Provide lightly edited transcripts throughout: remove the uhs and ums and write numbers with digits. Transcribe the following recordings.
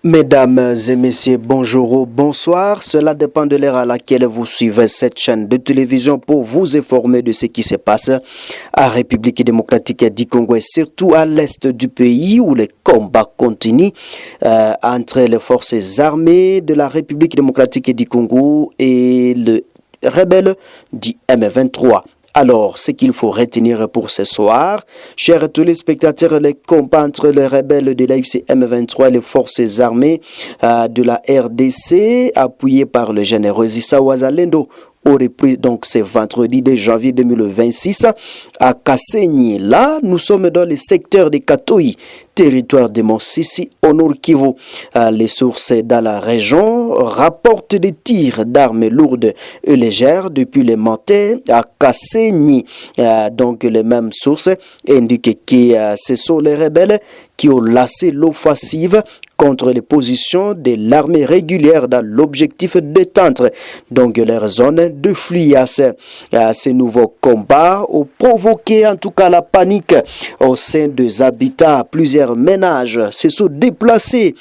Mesdames et messieurs, bonjour ou bonsoir. Cela dépend de l'heure à laquelle vous suivez cette chaîne de télévision pour vous informer de ce qui se passe à République démocratique du Congo et surtout à l'est du pays où les combats continuent entre les forces armées de la République démocratique du Congo et le rebelle du M23. Alors, ce qu'il faut retenir pour ce soir, chers téléspectateurs, les combats entre les rebelles de l'AFC M23 et les forces armées de la RDC, appuyées par le général Issa Wazalendo, au repris donc ce vendredi de janvier 2026 à Kasenyi. Là, nous sommes dans le secteur de Katoi, territoire de Monsisi, au Nord Kivu. Les sources dans la région rapportent des tirs d'armes lourdes et légères depuis les montées à Kasenyi. Donc, les mêmes sources indiquent que ce sont les rebelles qui ont lancé l'offensive contre les positions de l'armée régulière dans l'objectif d'étendre donc leur zone de fuyas. Ces nouveaux combats ont provoqué en tout cas la panique au sein des habitats. Plusieurs ménages se sont déplacés,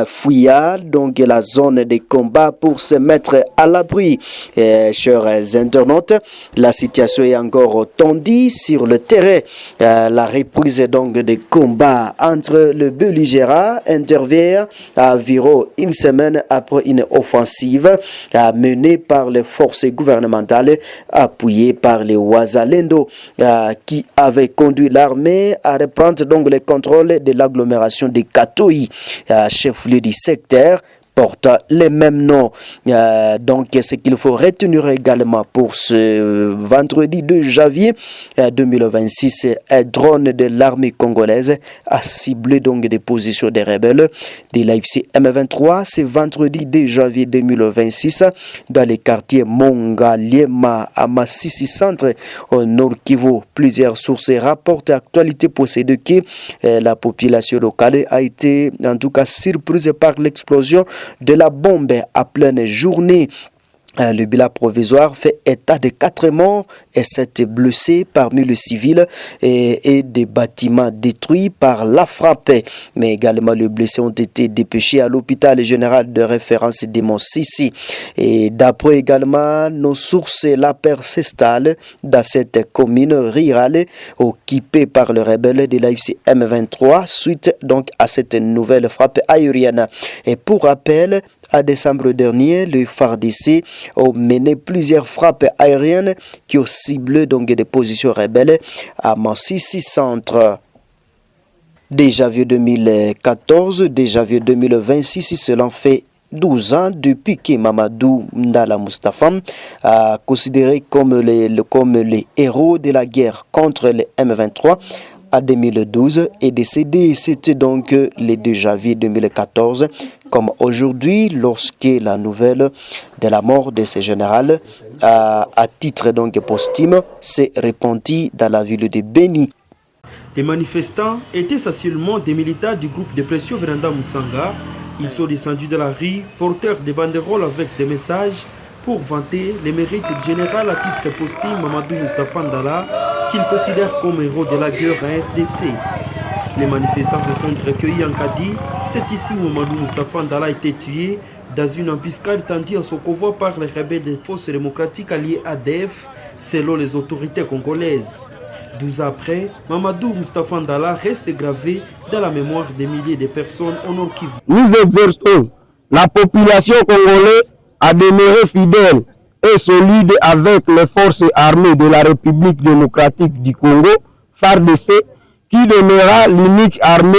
fuyant donc la zone des combats pour se mettre à l'abri. Chers internautes, la situation est encore tendue sur le terrain. La reprise donc des combats entre le belligérant intervient à environ une semaine après une offensive menée par les forces gouvernementales appuyées par les Wazalendo qui avaient conduit l'armée à reprendre donc le contrôle de l'agglomération de Katoi, chef-lieu du secteur porte les mêmes noms. Donc, ce qu'il faut retenir également pour ce vendredi 2 janvier 2026, un drone de l'armée congolaise a ciblé donc des positions des rebelles de l'AFC M23 ce vendredi 2 janvier 2026 dans les quartiers Mongaliema à Massissi Centre au Nord Kivu. Plusieurs sources rapportent actualité possède que la population locale a été en tout cas surprise par l'explosion de la bombe à pleine journée. Le bilan provisoire fait état de 4 morts et 7 blessés parmi les civils et des bâtiments détruits par la frappe. Mais également les blessés ont été dépêchés à l'hôpital général de référence de Monsisi. Et d'après également nos sources, la paix s'installe dans cette commune rurale occupée par le rebelle de l'AFC M23 suite donc à cette nouvelle frappe aérienne. Et pour rappel, en décembre dernier, le FARDC a mené plusieurs frappes aériennes qui ont ciblé donc des positions rebelles à Massissi Centre. Déjà vu 2014, déjà vu 2026, cela fait 12 ans depuis que Mamadou Ndala Mustafa, considéré comme les héros de la guerre contre les M23, en 2012 est décédé. C'était donc le 2 janvier 2014, comme aujourd'hui, lorsque la nouvelle de la mort de ce général, à titre donc posthume, s'est répandue dans la ville de Beni. Les manifestants étaient essentiellement des militants du groupe de pression Véranda Mutsanga. Ils sont descendus de la rue, porteurs des banderoles avec des messages pour vanter les mérites du général à titre posthume Mamadou Moustapha Ndala, qu'il considère comme héros de la guerre en RDC. Les manifestants se sont recueillis en Kadi. C'est ici où Mamadou Moustapha Ndala a été tué dans une embuscade tendue en son convoi par les rebelles des forces démocratiques alliées ADF, selon les autorités congolaises. 12 ans après, Mamadou Moustapha Ndala reste gravé dans la mémoire des milliers de personnes au Nord Kivu. Nous exhortons la population congolaise à demeurer fidèle et solide avec les forces armées de la République démocratique du Congo, FARDC, qui demeurera l'unique armée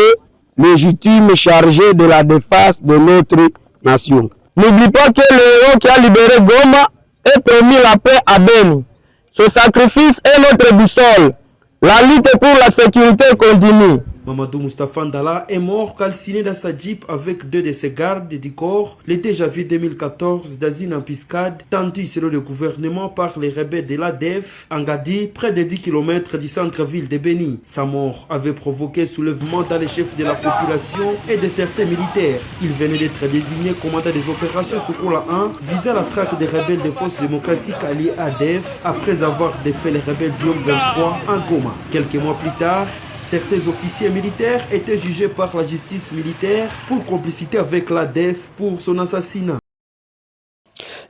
légitime chargée de la défense de notre nation. N'oublie pas que le héros qui a libéré Goma et promis la paix à Beni. Ce sacrifice est notre boussole. La lutte pour la sécurité continue. Mamadou Moustapha Ndala est mort calciné dans sa jeep avec 2 de ses gardes du corps le 2 janvier 2014 dans une embuscade tendue selon le gouvernement par les rebelles de l'ADF en Gadi, près de 10 km du centre-ville de Beni. Sa mort avait provoqué soulèvement dans les chefs de la population et de certains militaires. Il venait d'être désigné commandant des opérations Sokola 1 visant la traque des rebelles des forces démocratiques alliées ADF après avoir défait les rebelles du M23 en Goma. Quelques mois plus tard, Certains officiers militaires étaient jugés par la justice militaire pour complicité avec l'ADF pour son assassinat.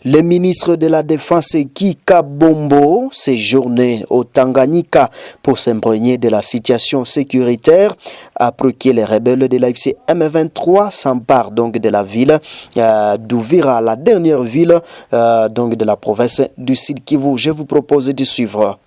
Le ministre de la Défense Kika Bombo séjournait au Tanganyika pour s'imprégner de la situation sécuritaire après que les rebelles de l'AFC M23 s'emparent donc de la ville d'Uvira, la dernière ville donc de la province du Sud Kivu. Je vous propose de suivre.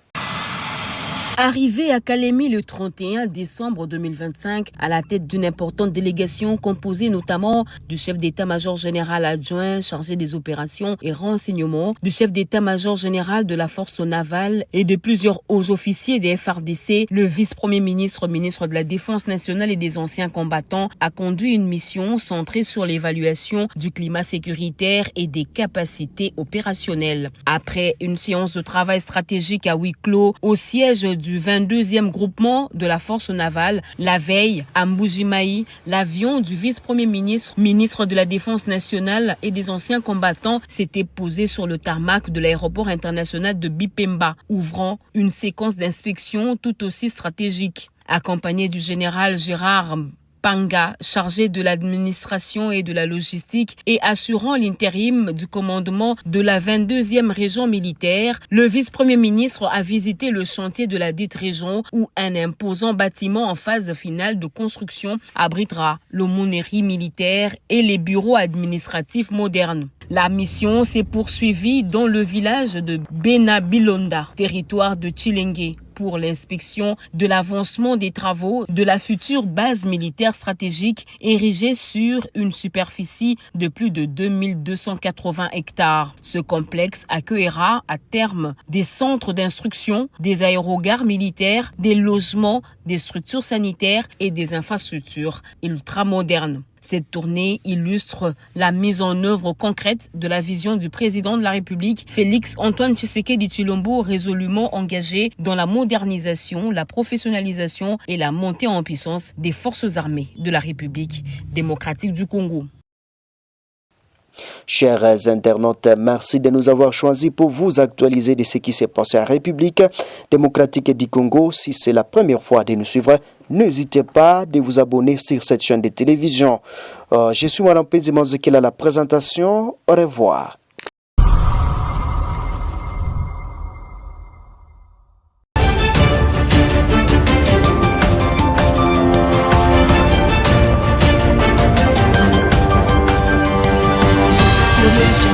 Arrivé à Kalemi le 31 décembre 2025 à la tête d'une importante délégation composée notamment du chef d'état-major général adjoint chargé des opérations et renseignements, du chef d'état-major général de la force navale et de plusieurs hauts officiers des FARDC, le vice-premier ministre de la Défense nationale et des anciens combattants a conduit une mission centrée sur l'évaluation du climat sécuritaire et des capacités opérationnelles. Après une séance de travail stratégique à huis clos au siège du 22e groupement de la force navale, la veille, à Mbujimayi, l'avion du vice-premier ministre de la Défense nationale et des anciens combattants s'était posé sur le tarmac de l'aéroport international de Bipemba, ouvrant une séquence d'inspection tout aussi stratégique. Accompagné du général Gérard Panga, chargé de l'administration et de la logistique et assurant l'intérim du commandement de la 22e région militaire, le vice-premier ministre a visité le chantier de la dite région où un imposant bâtiment en phase finale de construction abritera l'aumônerie militaire et les bureaux administratifs modernes. La mission s'est poursuivie dans le village de Benabilonda, territoire de Tshilenge, pour l'inspection de l'avancement des travaux de la future base militaire stratégique érigée sur une superficie de plus de 2280 hectares. Ce complexe accueillera à terme des centres d'instruction, des aérogares militaires, des logements, des structures sanitaires et des infrastructures ultramodernes. Cette tournée illustre la mise en œuvre concrète de la vision du président de la République, Félix Antoine Tshisekedi Tshilombo, résolument engagé dans la modernisation, la professionnalisation et la montée en puissance des forces armées de la République démocratique du Congo. Chers internautes, merci de nous avoir choisis pour vous actualiser de ce qui s'est passé à la République démocratique du Congo. Si c'est la première fois de nous suivre, n'hésitez pas de vous abonner sur cette chaîne de télévision. Je suis Mme Penzimon-Zekil à la présentation. Au revoir. Le